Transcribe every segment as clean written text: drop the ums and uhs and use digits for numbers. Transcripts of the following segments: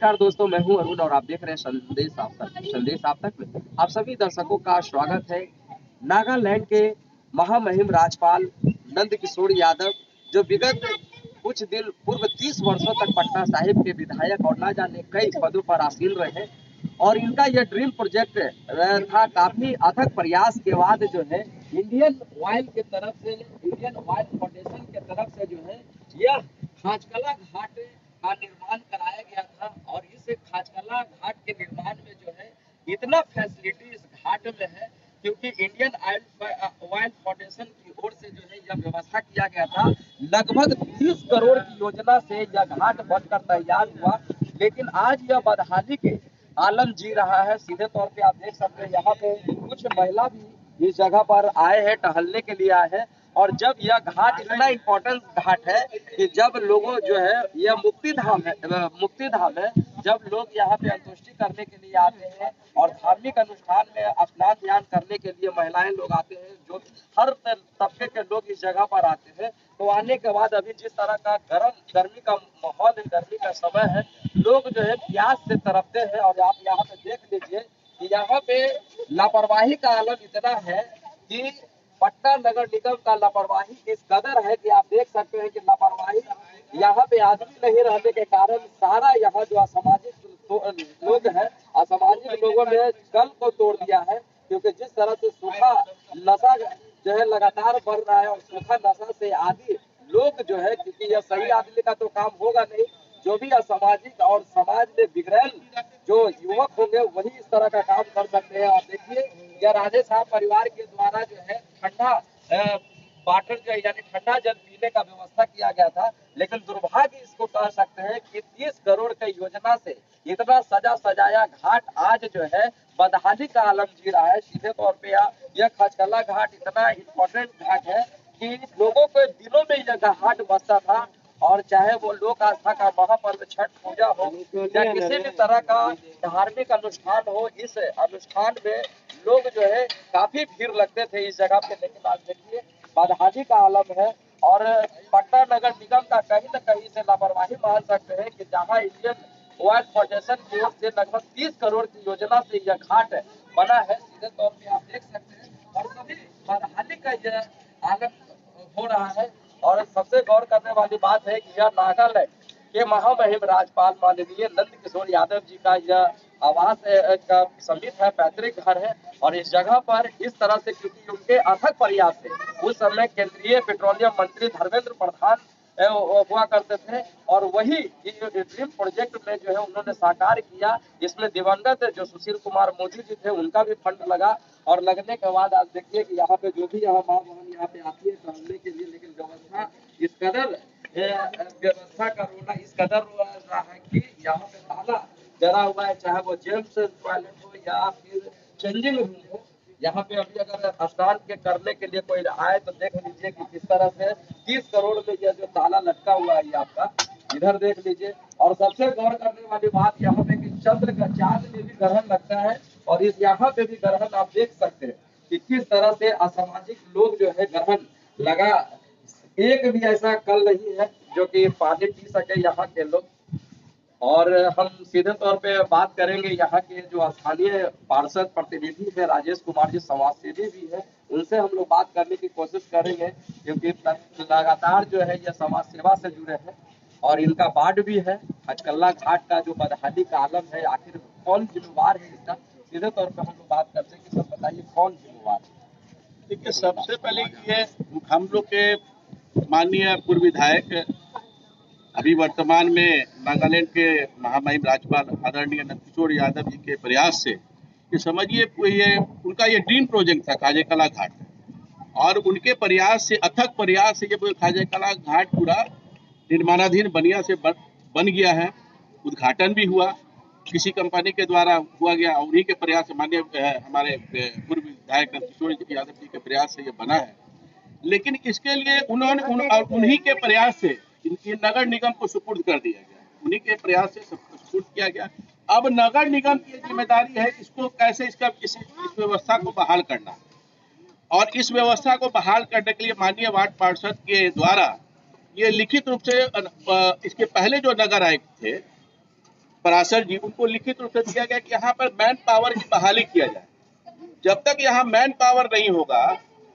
नमस्कार दोस्तों, मैं हूं अरुण और आप देख रहे हैं संदेश आप तक में आप सभी दर्शकों का स्वागत है। नागालैंड के महामहिम राज्यपाल नंद किशोर यादव जो विगत कुछ दिन पूर्व 30 वर्षों तक पटना साहिब के विधायक और न जाने कई पदों पर आसीन रहे और इनका यह ड्रीम प्रोजेक्ट था। काफी अथक प्रयास के बाद जो है इंडियन ऑयल की तरफ से, इंडियन ऑयल फाउंडेशन की तरफ से जो है यह खाचकला घाट का निर्माण कराया गया था। और इस खाचकला घाट के निर्माण में जो है इतना फैसिलिटी इस घाट में है क्योंकि इंडियन ऑयल फाउंडेशन की ओर से जो है यह व्यवस्था किया गया था। लगभग 30 करोड़ की योजना से यह घाट बनकर तैयार हुआ, लेकिन आज यह बदहाली के आलम जी रहा है। सीधे तौर पे आप देख सकते हैं यहाँ पे कुछ महिला भी इस जगह पर आए हैं, टहलने के लिए आए हैं। और जब यह घाट इतना इम्पोर्टेंट घाट है कि जब लोगों जो है यह मुक्ति धाम है, जब लोग यहाँ पे अंतुष्टि करने के लिए आते हैं और धार्मिक अनुष्ठान में स्नान ध्यान करने के लिए महिलाएं लोग आते हैं, जो हर तबके के लोग इस जगह पर आते हैं। तो आने के बाद अभी जिस तरह का गर्मी का माहौल है, गर्मी का समय है, लोग जो है प्यास से तड़पते हैं। और आप यहाँ पे देख लीजिए कि यहाँ पे लापरवाही का आलम इतना है कि पटना नगर निगम का लापरवाही इस कदर है कि आप देख सकते हैं कि लापरवाही यहाँ पे आदमी नहीं रहने के कारण सारा यहाँ जो असामाजिक लोग हैं, असामाजिक लोगों ने कल को तोड़ दिया है। क्योंकि जिस तरह से सूखा नशा जो है लगातार बढ़ रहा है और सूखा नशा से आदि लोग जो है, क्योंकि यह सही आदमी का तो काम होगा नहीं, जो भी असामाजिक और समाज में बिगड़ैल जो युवक होंगे वही इस तरह का काम कर सकते हैं। और देखिए यह राजे साहब परिवार के द्वारा जो है ठंडा वाटर जो यानी ठंडा जल पीने का व्यवस्था किया गया था, लेकिन दुर्भाग्य इसको कह सकते हैं कि 30 करोड़ की योजना से इतना सजा सजाया घाट आज जो है बदहाली का आलम जी रहा है। सीधे तौर पे यह खचकला घाट इतना इम्पोर्टेंट घाट है कि लोगों के दिलों में यह घाट बसता था। और चाहे वो लोक आस्था का महापर्व छठ पूजा हो या किसी भी तरह का धार्मिक अनुष्ठान हो, इस अनुष्ठान में लोग जो है काफी भीड़ लगते थे इस जगह पे। लेकिन आज देखिए बदहाली का आलम है और पटना नगर निगम का कहीं न कहीं से लापरवाही मान सकते हैं कि जहां इंडियन ऑयल फाउंडेशन की ओर से लगभग 30 करोड़ की योजना से यह घाट बना है। सीधे तौर पे आप देख सकते हैं और सभी बदहाली का यह आलम हो रहा है। और सबसे गौर करने वाली बात है कि यह नागालैंड के महामहिम राज्यपाल माननीय नंद किशोर यादव जी का यह आवास का समीप है, पैतृक घर है। और इस जगह पर इस तरह से क्योंकि उनके अथक प्रयास से उस समय केंद्रीय पेट्रोलियम मंत्री धर्मेंद्र प्रधान हुआ करते थे और वही ड्रीम प्रोजेक्ट में जो है उन्होंने साकार किया। इसमें दिवंगत जो सुशील कुमार मोदी जी थे उनका भी फंड लगा और लगने के बाद आज देखिए कि यहाँ पे जो भी यहाँ माँ बहन यहाँ पे आती है टहलने के लिए, लेकिन व्यवस्था इस कदर व्यवस्था का रोना इस कदर रहा है कि यहाँ पे ताला जरा हुआ है, चाहे वो जेम्स टॉयलेट हो या फिर चेंजिंग रूम हो। यहाँ पे अभी अगर स्नान के करने के लिए कोई आए तो देख लीजिए कि किस तरह से 30 करोड़ में यह जो ताला लटका हुआ है ये आपका इधर देख लीजिए। और सबसे गौर करने वाली बात यहाँ पे कि चंद्र का चांद में भी ग्रहण लगता है और इस यहाँ पे भी ग्रहण आप देख सकते हैं कि किस तरह से असामाजिक लोग जो है ग्रहण लगा। एक भी ऐसा कल नहीं है जो कि पानी पी सके यहाँ के लोग। और हम सीधे तौर पे बात करेंगे यहाँ के जो स्थानीय पार्षद प्रतिनिधि है राजेश कुमार जी, समाजसेवी भी है, उनसे हम लोग बात करने की कोशिश करेंगे क्योंकि लगातार जो है ये समाज सेवा से जुड़े हैं और इनका वार्ड भी है। खचकल्ला घाट का जो बदहाली का आलम है, आखिर कौन जिम्मेवार है इसका, सीधे तौर पर हम लोग बात करते हैं कि सब बताइए कौन जिम्मेवार है। देखिए, सबसे पहले ये हम लोग के माननीय पूर्व विधायक अभी वर्तमान में नागालैंड के महामहिम राज्यपाल आदरणीय नंद किशोर यादव जी के प्रयास से ये समझिए ये उनका ये ड्रीम प्रोजेक्ट था खाजेकला घाट। और उनके प्रयास से, अथक प्रयास से ये खाजेकला घाट पूरा निर्माणाधीन बनिया से बन गया है। उद्घाटन भी हुआ, किसी कंपनी के द्वारा हुआ गया, उन्हीं के प्रयास से, माननीय हमारे पूर्व विधायक नंद किशोर यादव जी के प्रयास से ये बना है। लेकिन इसके लिए उन्हीं के प्रयास से इनकी नगर निगम को सुपुर्द कर दिया गया, उन्हीं के प्रयास से सबको सुपुर्द किया गया। अब नगर निगम की जिम्मेदारी है इसको कैसे इस व्यवस्था को बहाल करना। और इस व्यवस्था को बहाल करने के लिए माननीय वार्ड पार्षद के द्वारा ये लिखित रूप से इसके पहले जो नगर आयुक्त थे पराशर जी, उनको लिखित रूप से दिया गया कि यहाँ पर मैन पावर की बहाली किया जाए। जब तक यहाँ मैन पावर नहीं होगा,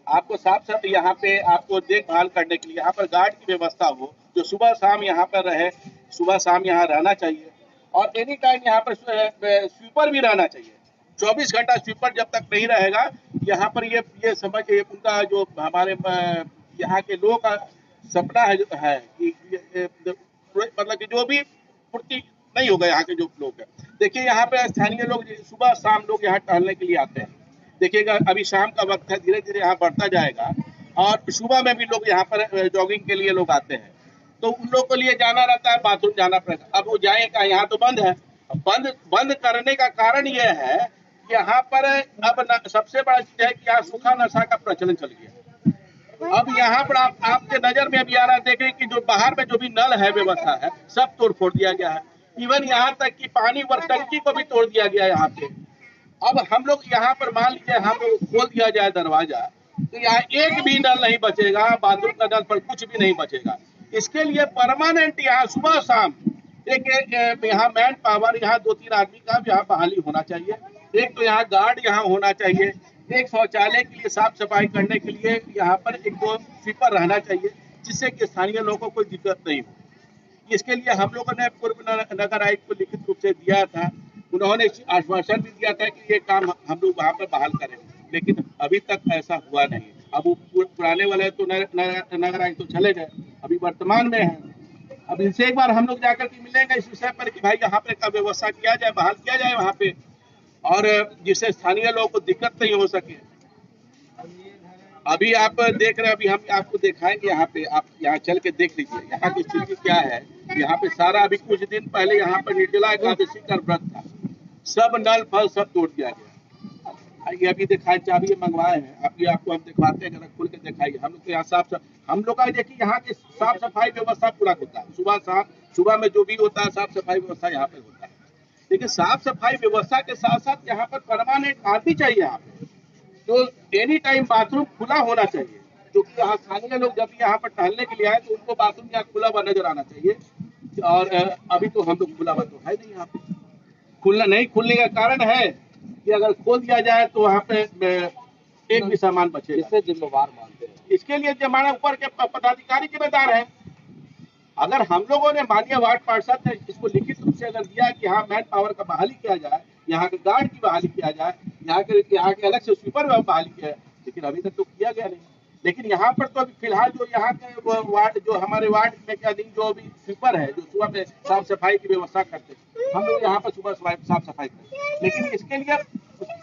आपको साफ साफ यहाँ पे आपको देखभाल करने के लिए यहाँ पर गार्ड की व्यवस्था हो, जो सुबह शाम यहाँ पर रहे, सुबह शाम यहाँ रहना चाहिए। और एनी टाइम यहाँ पर स्वीपर भी रहना चाहिए। 24 घंटा स्वीपर जब तक नहीं रहेगा, यहाँ पर ये समझ उनका जो हमारे यहाँ के लोगों का सपना है कि मतलब कि जो भी पूर्ति नहीं होगा यहाँ के जो लोग हैं। देखिए यहाँ पे स्थानीय लोग सुबह शाम लोग यहाँ टहलने के लिए आते हैं। देखिएगा अभी शाम का वक्त है, धीरे धीरे यहाँ बढ़ता जाएगा, और सुबह में भी लोग यहाँ पर जॉगिंग के लिए लोग आते हैं। तो उन लोग के लिए जाना रहता है, बाथरूम जाना पड़ेगा। अब वो जाएगा, यहाँ तो बंद है। बंद करने का कारण ये है कि यहाँ पर अब सबसे बड़ा चीज है कि यहाँ सूखा नशा का प्रचलन चल गया। अब यहाँ पर आपके नजर में अभी आ रहा है, देखें कि जो बाहर में जो भी नल है, व्यवस्था है, सब तोड़ फोड़ दिया गया है। इवन यहाँ तक कि पानी व टंकी को भी तोड़ दिया गया है यहाँ पे। अब हम लोग यहाँ पर मान लीजिए हम लोग खोल दिया जाए दरवाजा, तो यहाँ एक भी नल नहीं बचेगा, बाथरूम का नल पर कुछ भी नहीं बचेगा। इसके लिए परमानेंट यहाँ सुबह शाम एक यहाँ मैन पावर, यहाँ 2-3 आदमी का यहाँ बहाली होना चाहिए। एक तो यहाँ गार्ड यहाँ होना चाहिए, एक शौचालय के लिए साफ सफाई करने के लिए यहाँ पर 1-2 स्वीपर रहना चाहिए, जिससे कि स्थानीय लोगों को कोई दिक्कत नहीं हो। इसके लिए हम लोगों ने पूर्व नगर आयुक्त को लिखित रूप से दिया था। उन्होंने आश्वासन भी दिया था कि ये काम हम लोग वहाँ पर बहाल करेंगे, लेकिन अभी तक ऐसा हुआ नहीं। अब वो पुराने वाले तो नगर आयुक्त तो चले गए, अभी वर्तमान में है। अब इनसे एक बार हम लोग जाकर के मिलेंगे इस विषय पर कि भाई यहाँ पे का व्यवस्था किया जाए, बहाल किया जाए वहाँ पे, और जिससे स्थानीय लोगों को दिक्कत नहीं हो सके। अभी आप देख रहे हैं, अभी हम आपको दिखाएंगे यहाँ पे, आप यहाँ चल के देख लीजिए यहाँ की स्थिति क्या है। यहाँ पे सारा अभी कुछ दिन पहले यहाँ पर निर्जला एकादशी का व्रत था, सब नल फल सब तोड़ दिया गया। ये अभी दिखाए, चाबी मंगवाए हैं, अभी आपको हम दिखवाते हैं, जरा खुल के दिखाइए। हम लोग तो यहाँ हम लोग का देखिए यहाँ की साफ सफाई व्यवस्था पूरा होता है। सुबह में जो भी होता है साफ सफाई व्यवस्था यहाँ पे होता है। लेकिन साफ सफाई व्यवस्था के साथ साथ यहाँ पर परमानेंट आदमी चाहिए यहाँ पे, तो एनी टाइम बाथरूम खुला होना चाहिए। क्योंकि यहाँ स्थानीय लोग जब यहाँ पर टहलने के लिए आए तो उनको बाथरूम यहाँ खुला हुआ नजर आना चाहिए। और अभी तो हम लोग खुला हुआ तो है नहीं यहाँ पे। खुलने का कारण है कि अगर खोल दिया जाए तो वहाँ पे एक भी सामान बचेगा। इससे जिम्मेवार मानते हैं, इसके लिए हमारे ऊपर के पदाधिकारी जिम्मेदार है। अगर हम लोगों ने माननीय वार्ड पार्षद ने इसको लिखित रूप से अगर दिया कि हाँ मैन पावर का बहाली किया जाए, यहाँ के गार्ड की बहाली किया जाए, यहाँ के अलग से स्वीपर बहाली किया जाए, लेकिन अभी तक तो किया गया नहीं। लेकिन यहाँ पर तो अभी फिलहाल जो यहाँ के वार्ड, जो हमारे वार्ड में क्या नहीं, जो अभी स्वीपर है जो सुबह में साफ सफाई की व्यवस्था करते हैं, हम लोग यहाँ पर सुबह साफ सफाई करते हैं। लेकिन इसके लिए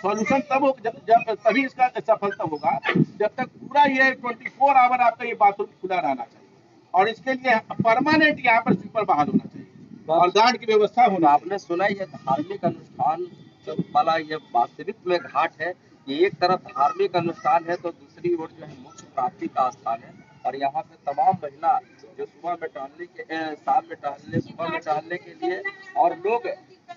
सॉल्यूशन तब हो जब तभी इसका सफलता होगा जब तक पूरा ये 24 आवर आपका ये बाथरूम खुला रहना चाहिए, और इसके लिए परमानेंट यहाँ पर स्वीपर बहाल होना चाहिए और गार्ड की व्यवस्था होना। आपने सुना ये धार्मिक अनुष्ठान वाला ये वास्तविक में घाट है। ये एक तरफ धार्मिक अनुष्ठान है तो दूसरी ओर जो है मोक्ष प्राप्ति का स्थान है। और यहाँ पे तमाम महिला जो सुबह में टहलने के शाम में टहलने सुबह में टहलने के लिए और लोग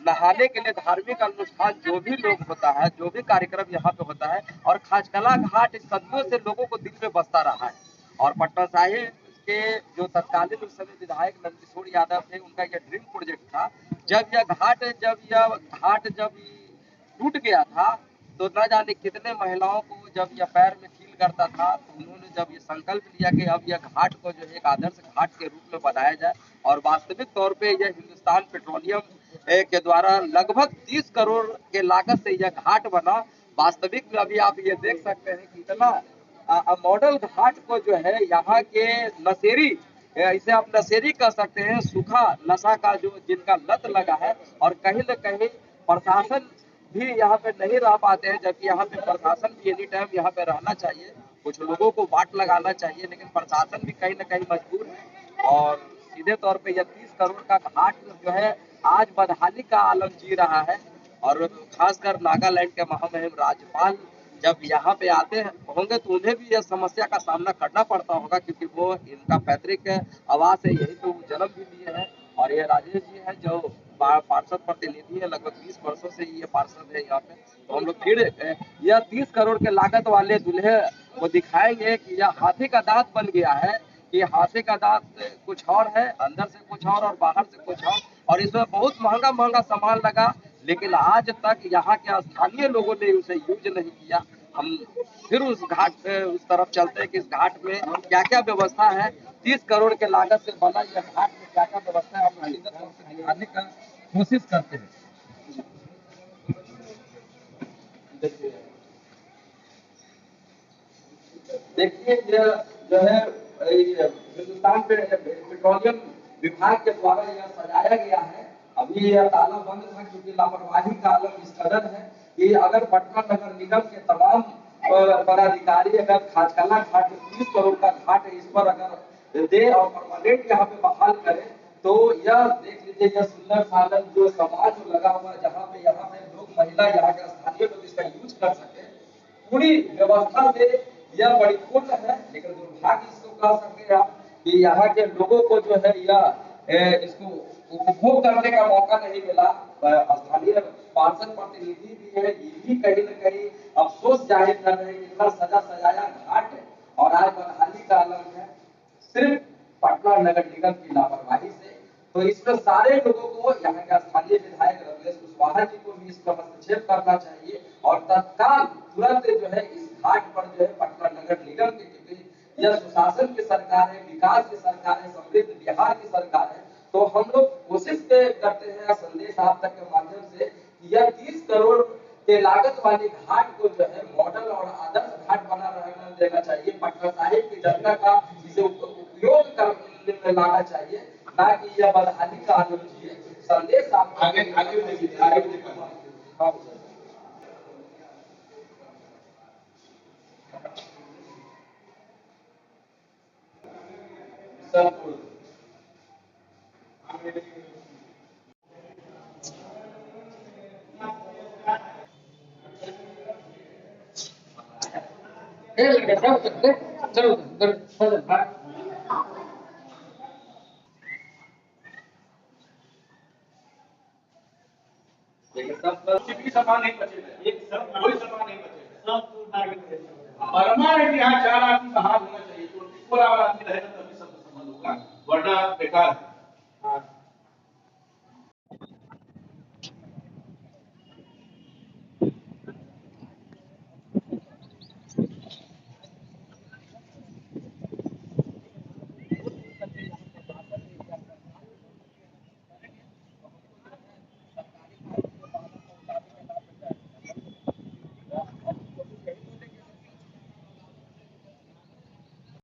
नहाने के लिए धार्मिक अनुष्ठान जो भी लोग होता है, जो भी कार्यक्रम यहाँ पे होता है, और खाचकला घाट सदियों से लोगों को दिल में बसता रहा है। और पटना साहिब के जो तत्कालीन उस समय विधायक नंदकिशोर यादव थे, उनका यह ड्रीम प्रोजेक्ट था। जब यह घाट टूट गया था तो न जाने कितने महिलाओं को जब यह पैर में कील करता था, तो उन्होंने जब ये संकल्प लिया कि अब यह घाट को जो है एक आदर्श घाट के रूप में बनाया जाए। और वास्तविक तौर पे यह हिंदुस्तान पेट्रोलियम के द्वारा लगभग 30 करोड़ के लागत से यह घाट बना। वास्तविक में अभी आप ये देख सकते हैं कि इतना मॉडल घाट को जो है यहाँ के नशेरी, इसे आप नशेरी कह सकते हैं, सूखा नशा का जो जिनका लत लगा है, और कहीं न कहीं प्रशासन भी यहाँ पे नहीं रह पाते हैं, जबकि यहाँ पे प्रशासन भी एनी टाइम यहाँ पे रहना चाहिए, कुछ लोगों को वाट लगाना चाहिए, लेकिन प्रशासन भी कहीं न कहीं मजबूर है। और सीधे तौर पे यह 30 करोड़ का घाट जो है आज बदहाली का आलम जी रहा है। और खासकर नागालैंड के महामहिम राज्यपाल जब यहाँ पे आते होंगे तो उन्हें भी यह समस्या का सामना करना पड़ता होगा, क्योंकि वो इनका पैतृक आवास है, यही तो जन्म भी लिए हैं। और ये राजेश जी है जो पार्षद प्रतिनिधि है, लगभग 20 वर्षों से ये पार्षद है यहाँ पे। तो हम लोग फिर यह 30 करोड़ के लागत वाले दूल्हे को दिखाएंगे कि यह हाथी का दांत बन गया है, कि हाथी का दांत कुछ और है, अंदर से कुछ और बाहर से कुछ और। और इसमें बहुत महंगा महंगा सामान लगा, लेकिन आज तक यहाँ के स्थानीय लोगों ने उसे यूज नहीं किया। हम फिर उस घाट पे उस तरफ चलते हैं कि इस घाट में क्या क्या व्यवस्था है। 30 करोड़ के लागत से बना यह घाट में क्या क्या व्यवस्था है, हम सुंदर तौर से दिखाने का कोशिश करते हैं। देखिए यह जो है हिंदुस्तान पेट्रोलियम विभाग के द्वारा यह सजाया गया है। अभी यह ताला बंद था क्योंकि लापरवाही का आलम इस कदर है कि अगर पटना नगर निगम के तमाम पदाधिकारी अगर खाजकला घाट 30 करोड़ का घाट है, इस पर अगर दे और परमानेंट यहाँ पे बहाल करे, तो यह देख लीजिए यह सुंदर साधन जो समाज लगा हुआ है, जहाँ पे लोग महिला यहाँ के स्थानीय लोग इसका यूज कर सके, पूरी व्यवस्था से यह परिपूर्ण है। लेकिन दुर्भाग्य इसको कह सकते हैं आप कि यहाँ के लोगों को जो है यह इसको उपभोग करने का मौका नहीं मिला। स्थानीय पार्षद प्रतिनिधि भी है, ये भी कहीं न कहीं अफसोस जाहिर कर रहे हैं कि इतना सजा सजाया घाट है और आज बदहाली का आलम है सिर्फ पटना नगर निगम की लापरवाही से। तो इसमें सारे लोगों को, यहाँ के स्थानीय विधायक रमेश कुशवाहा जी को भी इसका हस्तक्षेप करना चाहिए और तत्काल तुरंत जो है इस घाट पर जो है पटना नगर निगम के, क्योंकि यह सुशासन की सरकार है, विकास की सरकार है, समृद्ध बिहार की सरकार है, तो हम लोग कोशिश करते हैं संदेश आप तक के माध्यम से कि यह 30 करोड़ के लागत वाली घाट को जो है मॉडल और आदर्श घाट बना रहना देना चाहिए। पटना साहिब की जनता का इसे उपयोग करने में लाना चाहिए, ना कि यह बदहाली का आनंद है। संदेश आप आगे आगे देखिए हाँ सर चलो कुछ भी सामान नहीं बचेगा, एक सब कोई सामान नहीं बचेगा, सब परमानेंट यहाँ 4 आदमी बाहर होना चाहिए, तो 24 आवर आदमी रहेगा तभी सब संबंध होगा, वरना बेकार है।